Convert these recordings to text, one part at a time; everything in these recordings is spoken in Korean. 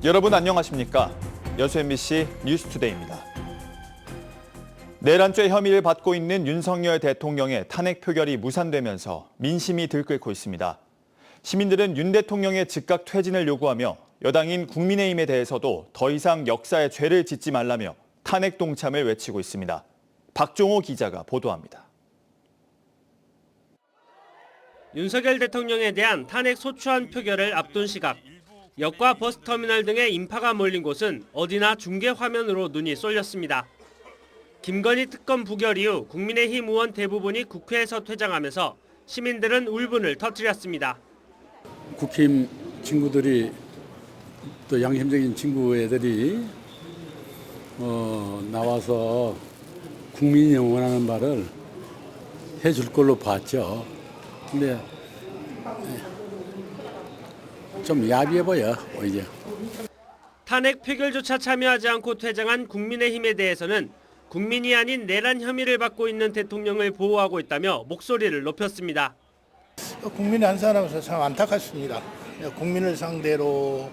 여러분 안녕하십니까? 여수 MBC 뉴스투데이입니다. 내란죄 혐의를 받고 있는 윤석열 대통령의 탄핵 표결이 무산되면서 민심이 들끓고 있습니다. 시민들은 윤 대통령의 즉각 퇴진을 요구하며 여당인 국민의힘에 대해서도 더 이상 역사의 죄를 짓지 말라며 탄핵 동참을 외치고 있습니다. 박종호 기자가 보도합니다. 윤석열 대통령에 대한 탄핵 소추안 표결을 앞둔 시각, 역과 버스터미널 등의 인파가 몰린 곳은 어디나 중계 화면으로 눈이 쏠렸습니다. 김건희 특검 부결 이후 국민의힘 의원 대부분이 국회에서 퇴장하면서 시민들은 울분을 터뜨렸습니다. 국힘 친구들이 또 양심적인 친구 애들이 나와서 국민이 원하는 바를 해줄 걸로 봤죠. 근데 좀 야비해 보여 이제. 탄핵 표결조차 참여하지 않고 퇴장한 국민의힘에 대해서는 국민이 아닌 내란 혐의를 받고 있는 대통령을 보호하고 있다며 목소리를 높였습니다. 국민의 한 사람으로서 참 안타깝습니다. 국민을 상대로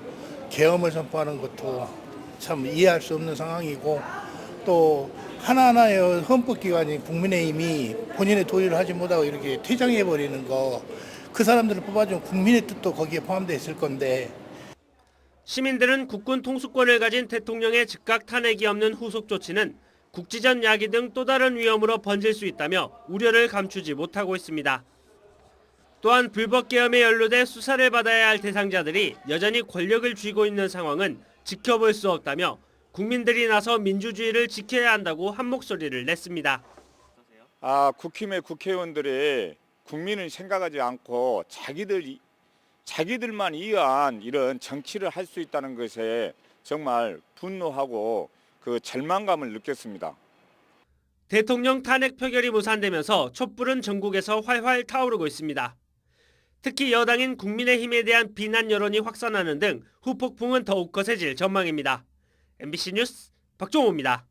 계엄을 선포하는 것도 참 이해할 수 없는 상황이고, 또 하나하나의 헌법기관인 국민의힘이 본인의 도의를 하지 못하고 이렇게 퇴장해버리는 거, 그 사람들을 뽑아준 국민의 뜻도 거기에 포함되어 있을 건데. 시민들은 국군 통수권을 가진 대통령의 즉각 탄핵이 없는 후속 조치는 국지전 야기 등 또 다른 위험으로 번질 수 있다며 우려를 감추지 못하고 있습니다. 또한 불법 계엄에 연루돼 수사를 받아야 할 대상자들이 여전히 권력을 쥐고 있는 상황은 지켜볼 수 없다며 국민들이 나서 민주주의를 지켜야 한다고 한 목소리를 냈습니다. 국힘의 국회의원들이 국민을 생각하지 않고 자기들만 위한 이런 정치를 할 수 있다는 것에 정말 분노하고 그 절망감을 느꼈습니다. 대통령 탄핵 표결이 무산되면서 촛불은 전국에서 활활 타오르고 있습니다. 특히 여당인 국민의힘에 대한 비난 여론이 확산하는 등 후폭풍은 더욱 거세질 전망입니다. MBC 뉴스 박종호입니다.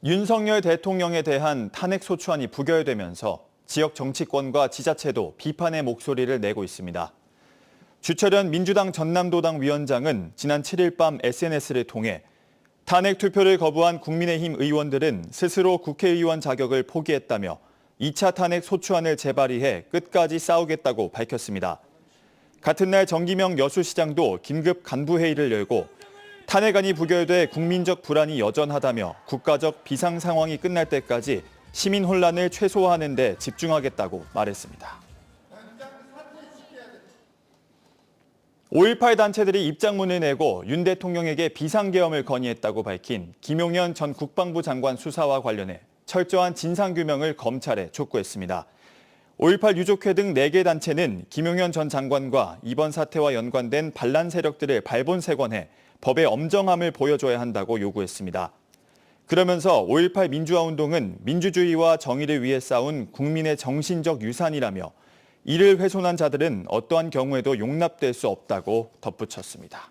윤석열 대통령에 대한 탄핵 소추안이 부결되면서 지역 정치권과 지자체도 비판의 목소리를 내고 있습니다. 주철현 민주당 전남도당 위원장은 지난 7일 밤 SNS를 통해 탄핵 투표를 거부한 국민의힘 의원들은 스스로 국회의원 자격을 포기했다며 2차 탄핵 소추안을 재발의해 끝까지 싸우겠다고 밝혔습니다. 같은 날 정기명 여수시장도 긴급 간부회의를 열고 탄핵안이 부결돼 국민적 불안이 여전하다며 국가적 비상 상황이 끝날 때까지 시민 혼란을 최소화하는 데 집중하겠다고 말했습니다. 5.18 단체들이 입장문을 내고 윤 대통령에게 비상계엄을 건의했다고 밝힌 김용현 전 국방부 장관 수사와 관련해 철저한 진상규명을 검찰에 촉구했습니다. 5.18 유족회 등 4개 단체는 김용현 전 장관과 이번 사태와 연관된 반란 세력들을 발본색원해 법의 엄정함을 보여줘야 한다고 요구했습니다. 그러면서 5.18 민주화운동은 민주주의와 정의를 위해 싸운 국민의 정신적 유산이라며 이를 훼손한 자들은 어떠한 경우에도 용납될 수 없다고 덧붙였습니다.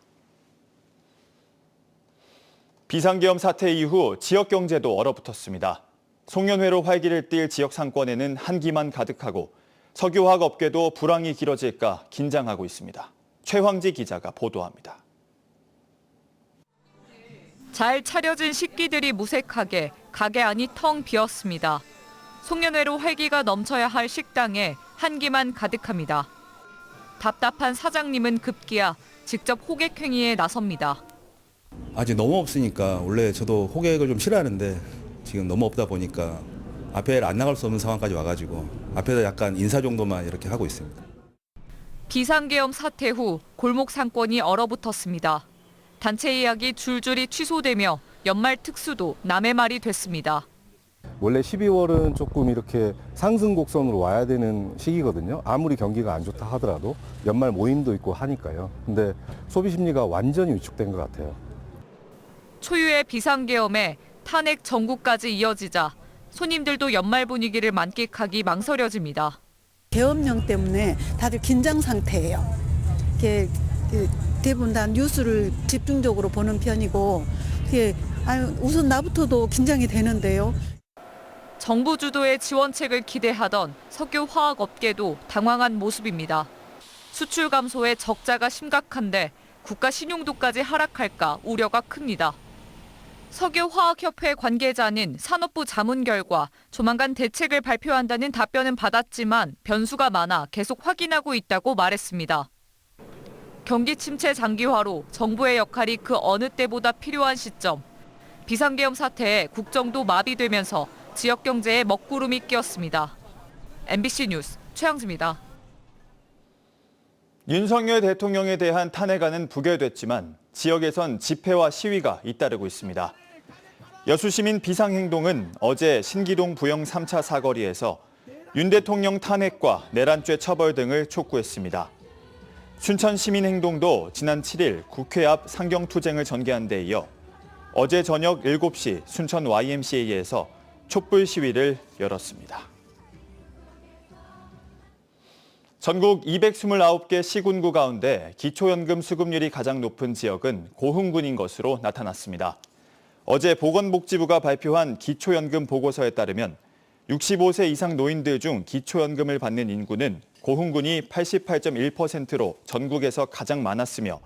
비상계엄 사태 이후 지역 경제도 얼어붙었습니다. 송년회로 활기를 띨 지역 상권에는 한기만 가득하고 석유화학 업계도 불황이 길어질까 긴장하고 있습니다. 최황지 기자가 보도합니다. 잘 차려진 식기들이 무색하게 가게 안이 텅 비었습니다. 송년회로 활기가 넘쳐야 할 식당에 한기만 가득합니다. 답답한 사장님은 급기야 직접 호객행위에 나섭니다. 아직 너무 없으니까 원래 저도 호객을 좀 싫어하는데 지금 너무 없다 보니까 앞에 안 나갈 수 없는 상황까지 와가지고 앞에서 약간 인사 정도만 이렇게 하고 있습니다. 비상계엄 사태 후 골목 상권이 얼어붙었습니다. 단체 예약이 줄줄이 취소되며 연말 특수도 남의 말이 됐습니다. 원래 12월은 조금 이렇게 상승 곡선으로 와야 되는 시기거든요. 아무리 경기가 안 좋다 하더라도 연말 모임도 있고 하니까요. 근데 소비 심리가 완전히 위축된 것 같아요. 초유의 비상계엄에 탄핵 정국까지 이어지자 손님들도 연말 분위기를 만끽하기 망설여집니다. 계엄령 때문에 다들 긴장 상태예요. 대부분 다 뉴스를 집중적으로 보는 편이고 우선 나부터도 긴장이 되는데요. 정부 주도의 지원책을 기대하던 석유화학 업계도 당황한 모습입니다. 수출 감소에 적자가 심각한데 국가 신용도까지 하락할까 우려가 큽니다. 석유화학협회 관계자는 산업부 자문 결과 조만간 대책을 발표한다는 답변은 받았지만 변수가 많아 계속 확인하고 있다고 말했습니다. 경기 침체 장기화로 정부의 역할이 그 어느 때보다 필요한 시점. 비상계엄 사태에 국정도 마비되면서 지역 경제에 먹구름이 끼었습니다. MBC 뉴스 최양지입니다. 윤석열 대통령에 대한 탄핵안은 부결됐지만 지역에선 집회와 시위가 잇따르고 있습니다. 여수시민 비상행동은 어제 신기동 부영 3차 사거리에서 윤 대통령 탄핵과 내란죄 처벌 등을 촉구했습니다. 순천시민행동도 지난 7일 국회 앞 상경투쟁을 전개한 데 이어 어제 저녁 7시 순천 YMCA에서 촛불 시위를 열었습니다. 전국 229개 시군구 가운데 기초연금 수급률이 가장 높은 지역은 고흥군인 것으로 나타났습니다. 어제 보건복지부가 발표한 기초연금 보고서에 따르면 65세 이상 노인들 중 기초연금을 받는 인구는 고흥군이 88.1%로 전국에서 가장 많았으며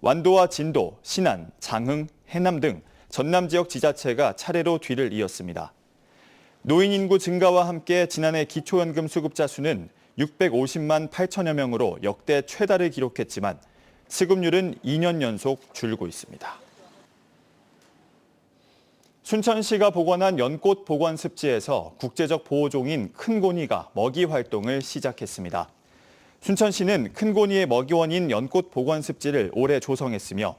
완도와 진도, 신안, 장흥, 해남 등 전남 지역 지자체가 차례로 뒤를 이었습니다. 노인 인구 증가와 함께 지난해 기초연금 수급자 수는 650만 8천여 명으로 역대 최다를 기록했지만 수급률은 2년 연속 줄고 있습니다. 순천시가 복원한 연꽃 복원 습지에서 국제적 보호종인 큰고니가 먹이 활동을 시작했습니다. 순천시는 큰고니의 먹이원인 연꽃 복원 습지를 올해 조성했으며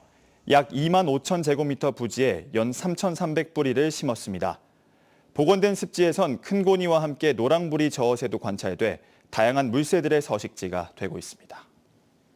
약 2만 5천 제곱미터 부지에 연 3,300뿌리를 심었습니다. 복원된 습지에선 큰고니와 함께 노랑부리 저어새도 관찰돼 다양한 물새들의 서식지가 되고 있습니다.